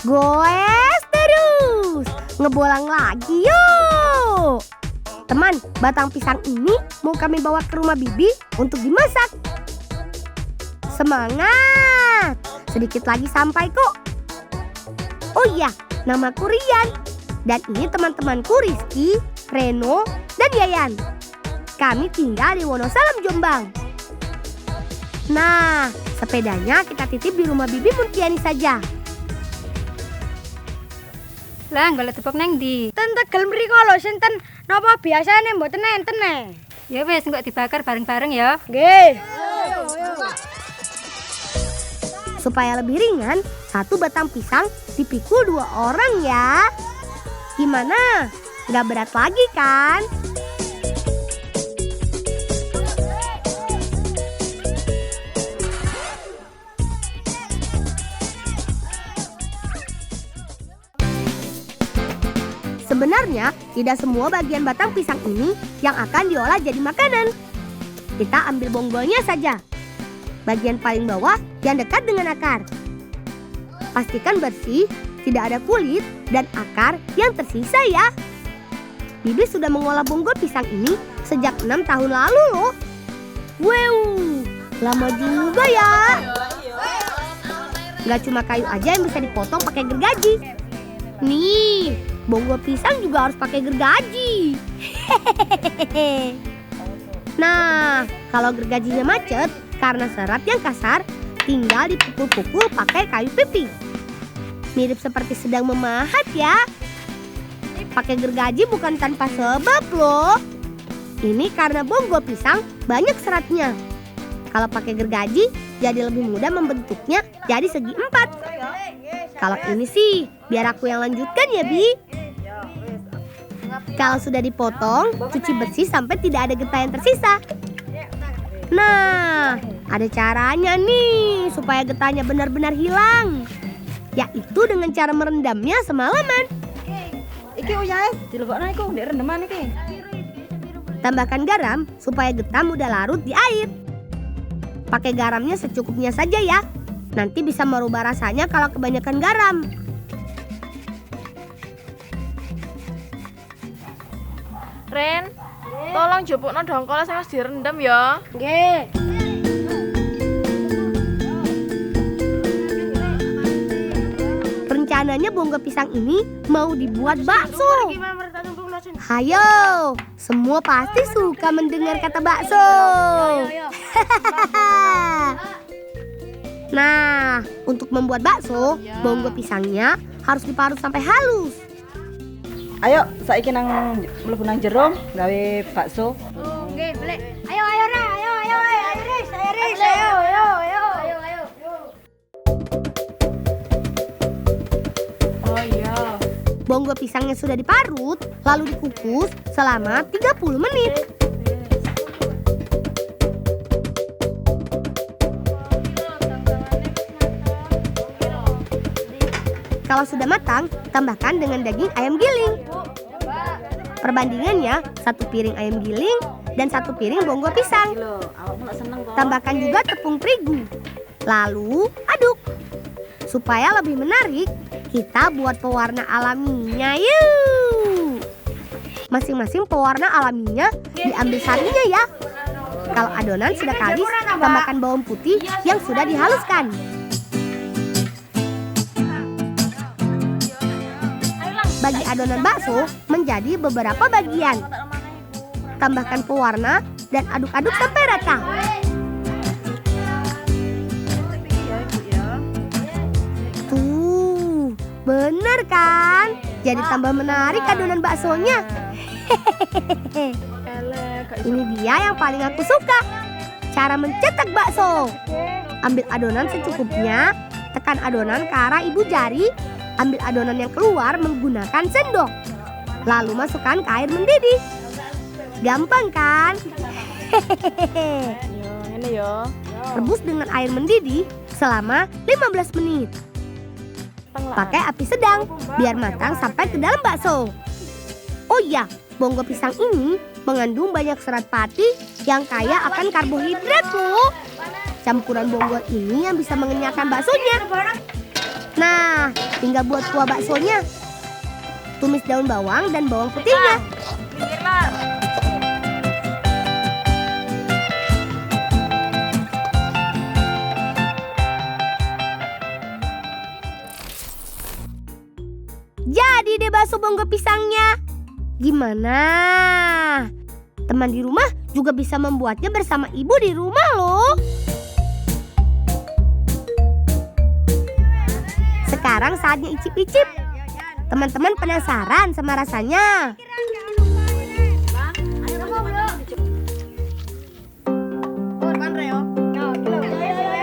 Goes terus. Ngebolang lagi yuk. Teman, batang pisang ini mau kami bawa ke rumah Bibi untuk dimasak. Semangat. Sedikit lagi sampai kok. Oh iya, namaku Rian. Dan ini teman-temanku Rizky, Reno, dan Yayan. Kami tinggal di Wonosalam, Jombang. Nah, sepedanya kita titip di rumah Bibi Muntiani saja. Lah, golek tepuk neng ndi? Ten Tegal mriko lho sinten napa biasane mboten enten e. Ya wis engko dibakar bareng-bareng ya. Nggih. Supaya lebih ringan, satu batang pisang dipikul 2 orang ya. Gimana? Nggak berat lagi kan? Sebenarnya tidak semua bagian batang pisang ini yang akan diolah jadi makanan. Kita ambil bonggolnya saja. Bagian paling bawah yang dekat dengan akar. Pastikan bersih, tidak ada kulit dan akar yang tersisa ya. Bibi sudah mengolah bonggol pisang ini sejak 6 tahun lalu loh. Wow, lama juga ya. Gak cuma kayu aja yang bisa dipotong pakai gergaji. Nih, bonggol pisang juga harus pakai gergaji. Nah, kalau gergajinya macet karena serat yang kasar, tinggal dipukul-pukul pakai kayu pipi. Mirip seperti sedang memahat ya. Pakai gergaji bukan tanpa sebab loh. Ini karena bonggol pisang banyak seratnya. Kalau pakai gergaji jadi lebih mudah membentuknya jadi segi 4. Kalau ini sih biar aku yang lanjutkan ya Bi. Kalau sudah dipotong, cuci bersih sampai tidak ada getah yang tersisa. Nah, ada caranya nih supaya getahnya benar-benar hilang. Yaitu dengan cara merendamnya semalaman. Iki uyahe dilebokno iku ndek rendeman iki. Tambahkan garam supaya getah mudah larut di air. Pakai garamnya secukupnya saja ya. Nanti bisa merubah rasanya kalau kebanyakan garam. Ren, tolong jupukno dongkol sing wis direndam ya. Nggih. Rencananya bonggol pisang ini mau dibuat bakso. Hayo, semua pasti suka mendengar kata bakso. Nah, untuk membuat bakso, bonggol pisangnya harus diparut sampai halus. Ayo saiki nang mlebu nang jero gawe bakso. Nggih, boleh. Ayo Ra, ayo Riz, ayo. Oh iya. Bonggol pisangnya sudah diparut, lalu dikukus selama 30 menit. Kalau sudah matang, tambahkan dengan daging ayam giling. Perbandingannya 1 piring ayam giling dan 1 piring bonggol pisang. Tambahkan juga tepung terigu. Lalu aduk. Supaya lebih menarik, kita buat pewarna alaminya yuk. Masing-masing pewarna alaminya diambil sarinya ya. Kalau adonan sudah kalis, tambahkan bawang putih yang sudah dihaluskan. Bagi adonan bakso menjadi beberapa bagian. Tambahkan pewarna dan aduk-aduk sampai rata. Tuh, bener kan? Jadi tambah menarik adonan baksonya. Ini dia yang paling aku suka. Cara mencetak bakso. Ambil adonan secukupnya, tekan adonan ke arah ibu jari. Ambil adonan yang keluar menggunakan sendok. Lalu masukkan ke air mendidih. Gampang kan? Ini ya. Rebus dengan air mendidih selama 15 menit. Pakai api sedang biar matang sampai ke dalam bakso. Oh iya, bonggol pisang ini mengandung banyak serat pati yang kaya akan karbohidrat loh. Campuran bonggol ini yang bisa mengenyangkan baksonya. Nah, tinggal buat kuah baksonya. Tumis daun bawang dan bawang putihnya. Minggirlah. Jadi deh bakso Bonggo pisangnya. Gimana? Teman di rumah juga bisa membuatnya bersama ibu di rumah loh. Sekarang saatnya icip-icip. Teman-teman penasaran sama rasanya?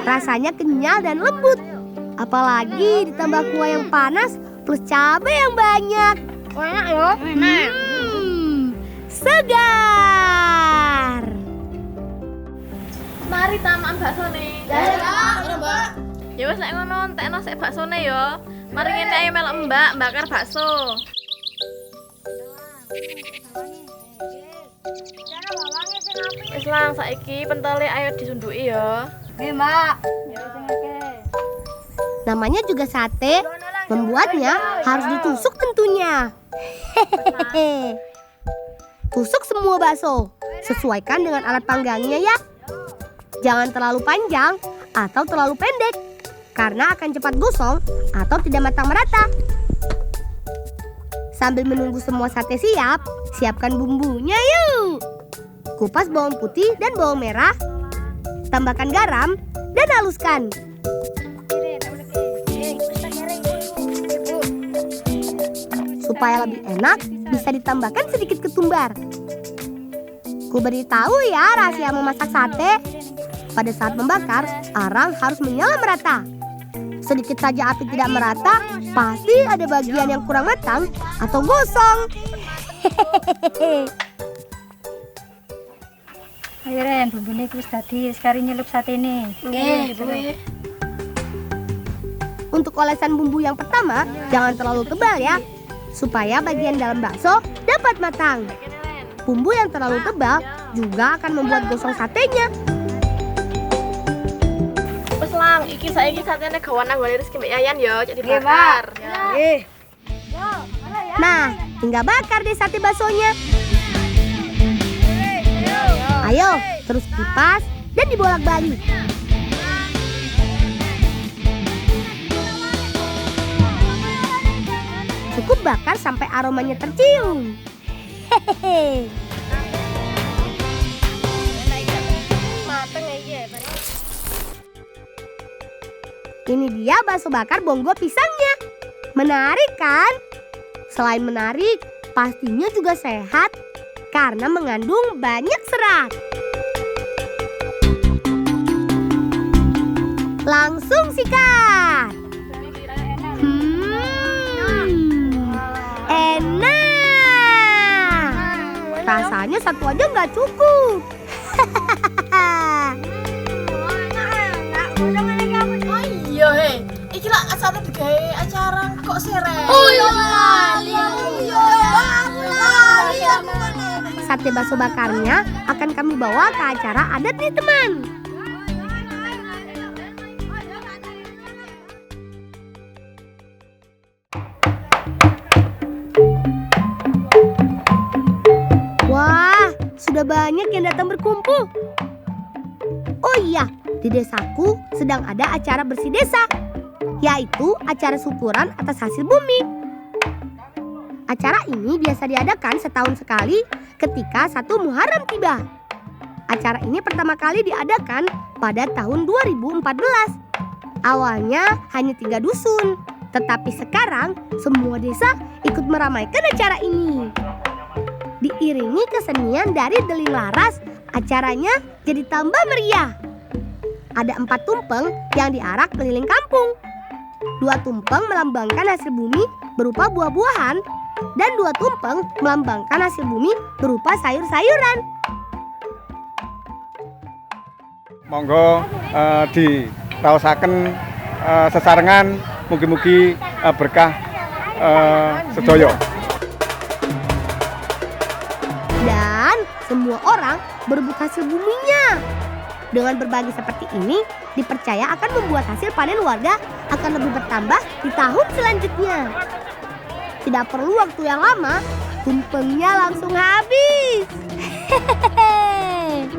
Rasanya kenyal dan lembut. Apalagi ditambah kuah yang panas plus cabai yang banyak. Enak ya? Enak. Segar. Mari tamaan bakso nih. Ya wes nek ngono entekno sik baksone ya. Mari ngene ayo melok Mbak bakar bakso. Wis lang saiki pentole ayo disunduki ya. Nggih, Mbak. Namanya juga sate. Membuatnya harus ditusuk tentunya. Hehehe. Tusuk semua bakso. Sesuaikan dengan alat panggangnya ya. Jangan terlalu panjang atau terlalu pendek, karena akan cepat gosong atau tidak matang merata. Sambil menunggu semua sate siap, siapkan bumbunya yuk. Kupas bawang putih dan bawang merah. Tambahkan garam dan haluskan. Supaya lebih enak, bisa ditambahkan sedikit ketumbar. Ku beritahu ya rahasia memasak sate. Pada saat membakar, arang harus menyala merata. Sedikit saja api tidak merata, pasti ada bagian yang kurang matang atau gosong. Hehehe. Ayo Ren, bumbune wis dadi, sekarang nyelup sate ini. Nggih, Bu. Untuk olesan bumbu yang pertama, jangan terlalu tebal ya, supaya bagian dalam bakso dapat matang. Bumbu yang terlalu tebal juga akan membuat gosong satenya. Wes lang, iki saiki satene gawan anggone Rizky Mbak Yayan ya, cek dibakar. Nggih. Nah, tinggal bakar deh sate baksonya. Ayo, terus kipas dan dibolak-balik. Cukup bakar sampai aromanya tercium. Hehehe. Ini dia bakso bakar Bonggo pisangnya. Menarik kan? Selain menarik, pastinya juga sehat karena mengandung banyak serat. Langsung sikat. Enak. Rasanya satu aja nggak cukup. Iya, he. Iki lak sate digawe acara kok seren. Oh iya. Sate bakso bakarnya akan kami bawa ke acara adat nih teman. Wah, sudah banyak yang datang berkumpul. Oh iya, di desaku sedang ada acara bersih desa, yaitu acara syukuran atas hasil bumi. Acara ini biasa diadakan setahun sekali ketika 1 Muharram tiba. Acara ini pertama kali diadakan pada tahun 2014. Awalnya hanya 3 dusun, tetapi sekarang semua desa ikut meramaikan acara ini. Diiringi kesenian dari deling laras, acaranya jadi tambah meriah. Ada 4 tumpeng yang diarak keliling kampung. 2 tumpeng melambangkan hasil bumi berupa buah-buahan, dan 2 tumpeng melambangkan hasil bumi berupa sayur-sayuran. Monggo ditaosaken sesarengan, mugi-mugi berkah sedaya. Dan semua orang berebut hasil buminya. Dengan berbagi seperti ini, dipercaya akan membuat hasil panen warga akan lebih bertambah di tahun selanjutnya. Tidak perlu waktu yang lama, tumpengnya langsung habis. Hehehe.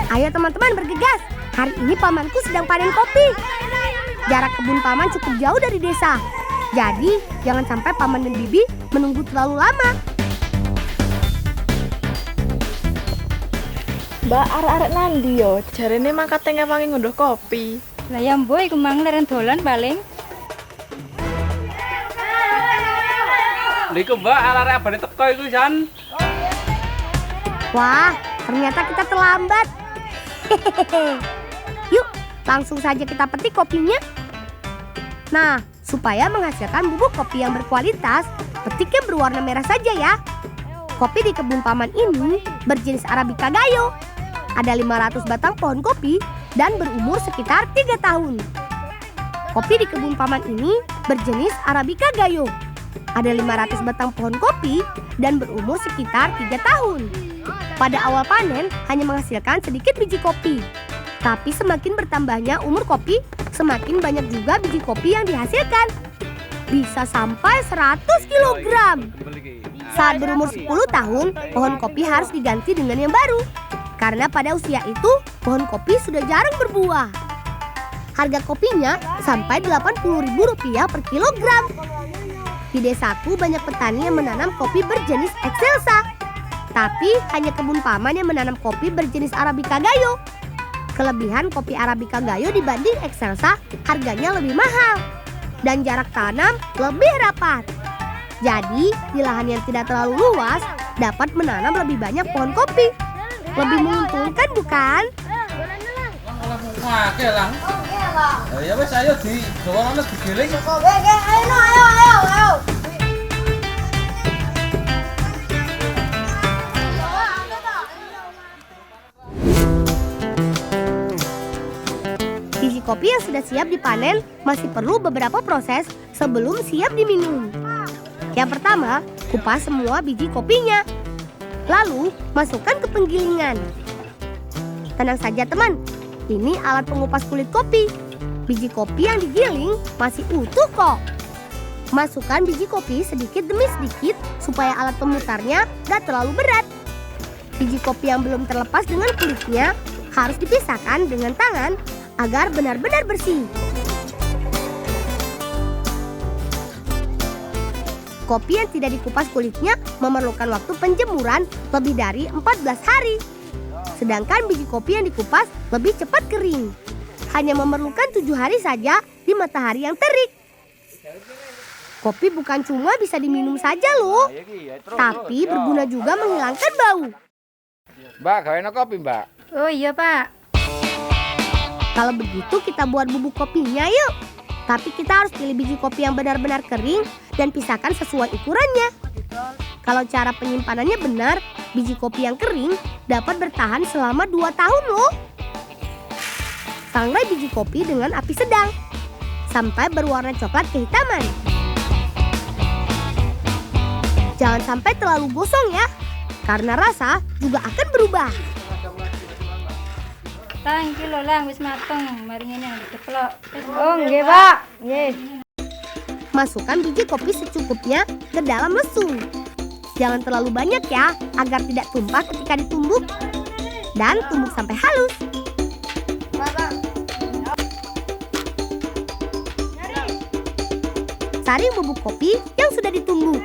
Ayo teman-teman bergegas, hari ini pamanku sedang panen kopi. Jarak kebun paman cukup jauh dari desa. Jadi jangan sampai paman dan bibi menunggu terlalu lama. Mbak, arek-arek nandi yo? Jarene mangkate ngewangi ngunduh kopi. Lah ya mbok iku mang leren dolan paling. Niku Mbak, arek-arek abane teko iku jan. Wah, ternyata kita terlambat. Hehehe. Yuk, langsung saja kita petik kopinya. Nah, supaya menghasilkan bubuk kopi yang berkualitas, petik yang berwarna merah saja ya. Kopi di kebun paman ini berjenis Arabica Gayo. Ada 500 batang pohon kopi dan berumur sekitar 3 tahun. Kopi di kebun paman ini berjenis Arabica Gayo. Ada 500 batang pohon kopi dan berumur sekitar 3 tahun. Pada awal panen hanya menghasilkan sedikit biji kopi. Tapi semakin bertambahnya umur kopi, semakin banyak juga biji kopi yang dihasilkan. Bisa sampai 100 kg. Saat berumur 10 tahun, pohon kopi harus diganti dengan yang baru. Karena pada usia itu, pohon kopi sudah jarang berbuah. Harga kopinya sampai Rp80.000 per kilogram. Di desaku banyak petani yang menanam kopi berjenis Excelsa. Tapi hanya kebun paman yang menanam kopi berjenis Arabica Gayo. Kelebihan kopi Arabica Gayo dibanding Excelsa harganya lebih mahal. Dan jarak tanam lebih rapat. Jadi di lahan yang tidak terlalu luas dapat menanam lebih banyak pohon kopi. Lebih menguntungkan bukan? Wah, kelang. Ya wis ayo di dowono digiling. Ayo. Biji kopi yang sudah siap dipanen masih perlu beberapa proses sebelum siap diminum. Yang pertama, kupas semua biji kopinya. Lalu, masukkan ke penggilingan. Tenang saja teman, ini alat pengupas kulit kopi. Biji kopi yang digiling masih utuh kok. Masukkan biji kopi sedikit demi sedikit supaya alat pemutarnya gak terlalu berat. Biji kopi yang belum terlepas dengan kulitnya harus dipisahkan dengan tangan agar benar-benar bersih. Kopi yang tidak dikupas kulitnya memerlukan waktu penjemuran lebih dari 14 hari. Sedangkan biji kopi yang dikupas lebih cepat kering. Hanya memerlukan 7 hari saja di matahari yang terik. Kopi bukan cuma bisa diminum saja loh, tapi berguna juga menghilangkan bau. Mbak, gawe kopi, Mbak. Oh iya Pak. Kalau begitu kita buat bubuk kopinya yuk. Tapi kita harus pilih biji kopi yang benar-benar kering dan pisahkan sesuai ukurannya. Kalau cara penyimpanannya benar, biji kopi yang kering dapat bertahan selama 2 tahun loh. Sangrai biji kopi dengan api sedang sampai berwarna coklat kehitaman. Jangan sampai terlalu gosong ya, karena rasa juga akan berubah. Tang kilo lang wis mateng, mari ngene dikeplok. Oh nggih, Pak. Nggih. Masukkan biji kopi secukupnya ke dalam lesung. Jangan terlalu banyak ya, agar tidak tumpah ketika ditumbuk. Dan tumbuk sampai halus. Saring bubuk kopi yang sudah ditumbuk.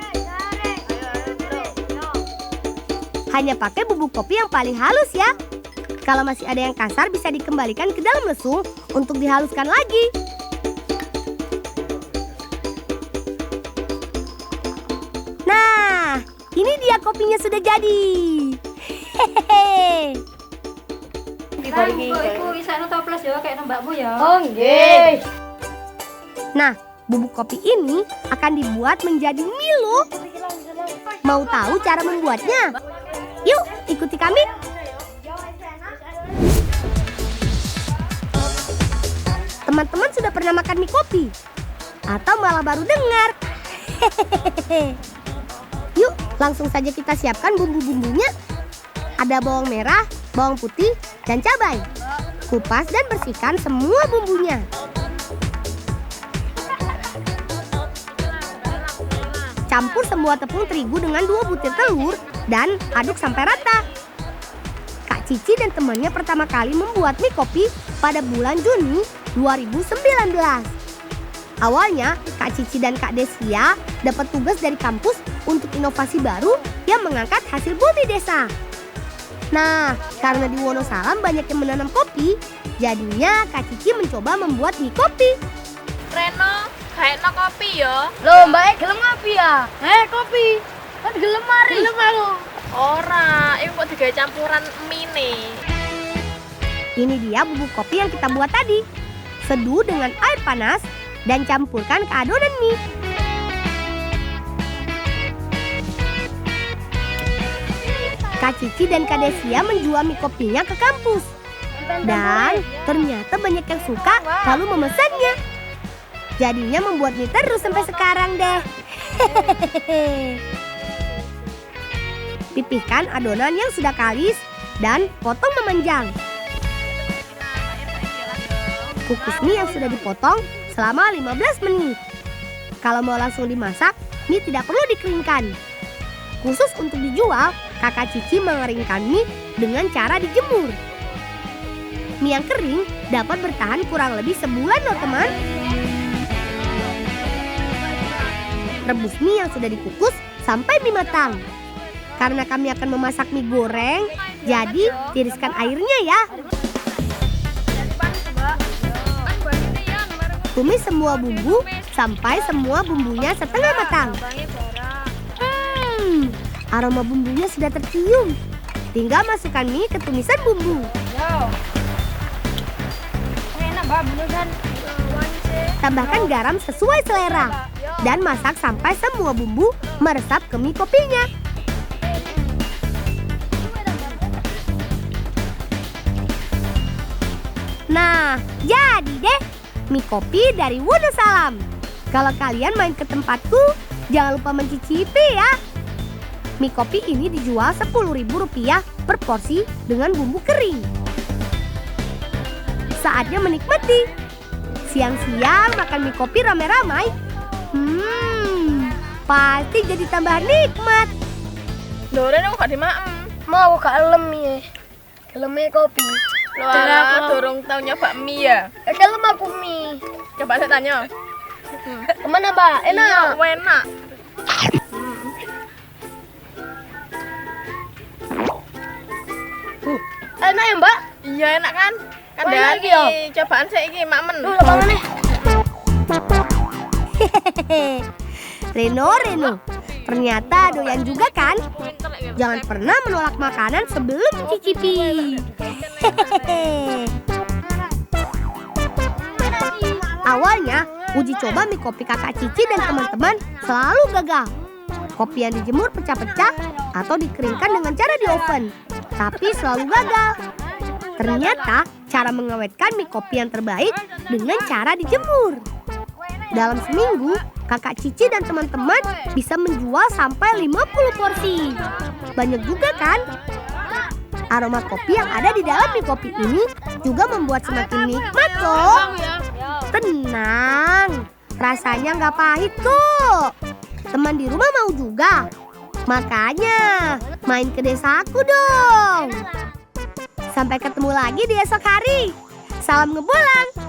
Hanya pakai bubuk kopi yang paling halus ya. Kalau masih ada yang kasar bisa dikembalikan ke dalam lesung untuk dihaluskan lagi. Nah, ini dia kopinya sudah jadi. Hehehe. Iku isane toples ya kayak mbakmu ya. Oh nggih. Nah, bubuk kopi ini akan dibuat menjadi Milo. Mau tahu cara membuatnya? Yuk, ikuti kami. Teman-teman sudah pernah makan mie kopi? Atau malah baru dengar? Yuk, langsung saja kita siapkan bumbu-bumbunya. Ada bawang merah, bawang putih, dan cabai. Kupas dan bersihkan semua bumbunya. Campur semua tepung terigu dengan 2 butir telur dan aduk sampai rata. Kak Cici dan temannya pertama kali membuat mie kopi pada bulan Juni 2019. Awalnya, Kak Cici dan Kak Desia dapat tugas dari kampus untuk inovasi baru yang mengangkat hasil bumi desa. Nah, karena di Wonosalam banyak yang menanam kopi, jadinya Kak Cici mencoba membuat mie kopi. Reno, kayaknya kopi ya. Loh, Mbak, gelem ngopi ya? Kopi. Kan gelem mari. Gelem aku. Ora, ini kok digawe campuran mie nih. Ini dia bubuk kopi yang kita buat tadi. Seduh dengan air panas dan campurkan ke adonan mie. Kak Cici dan Kak Desia menjual mie kopinya ke kampus. Dan ternyata banyak yang suka lalu memesannya. Jadinya membuat mie terus sampai sekarang deh. Pipihkan adonan yang sudah kalis dan potong memanjang. Kukus mie yang sudah dipotong selama 15 menit. Kalau mau langsung dimasak, mie tidak perlu dikeringkan. Khusus untuk dijual, Kakak Cici mengeringkan mie dengan cara dijemur. Mie yang kering dapat bertahan kurang lebih sebulan loh teman. Rebus mie yang sudah dikukus sampai mie matang. Karena kami akan memasak mie goreng, jadi tiriskan airnya ya. Tumis semua bumbu sampai semua bumbunya setengah matang. Aroma bumbunya sudah tercium. Tinggal masukkan mie ke tumisan bumbu. Enak Mbak, beneran. Tambahkan garam sesuai selera. Dan masak sampai semua bumbu meresap ke mie kopinya. Nah, jadi deh mie kopi dari Wonosalam. Kalau kalian main ke tempatku, jangan lupa mencicipi ya. Mie kopi ini dijual Rp10.000 per porsi dengan bumbu kering. Saatnya menikmati. Siang-siang makan mie kopi ramai-ramai. Pasti jadi tambah nikmat. Dore nang gak dimaem. Mau kalem ya. Kelemnya kopi. Lo ala dorong tau nyoba mie ya. Kelem aku mie. Coba saya tanya. Kemana Mbak? Enak. Iya, enak. Enak ya Mbak? Iya enak kan? Kan Enak dari ya? cobaan saya ini makmen. Lapangan nih. Reno, ternyata doyan juga kan? Jangan pernah menolak makanan sebelum mencicipi. Awalnya, uji coba mie kopi Kakak Cici dan teman-teman selalu gagal. Kopi yang dijemur pecah-pecah atau dikeringkan dengan cara di oven, tapi selalu gagal. Ternyata cara mengawetkan mie kopi yang terbaik dengan cara dijemur. Dalam seminggu, Kakak Cici dan teman-teman bisa menjual sampai 50 porsi. Banyak juga kan? Aroma kopi yang ada di dalam mie kopi ini juga membuat semakin nikmat loh. Tenang, rasanya nggak pahit kok. Teman di rumah mau juga? Makanya main ke desaku dong. Sampai ketemu lagi di esok hari. Salam ngebulang.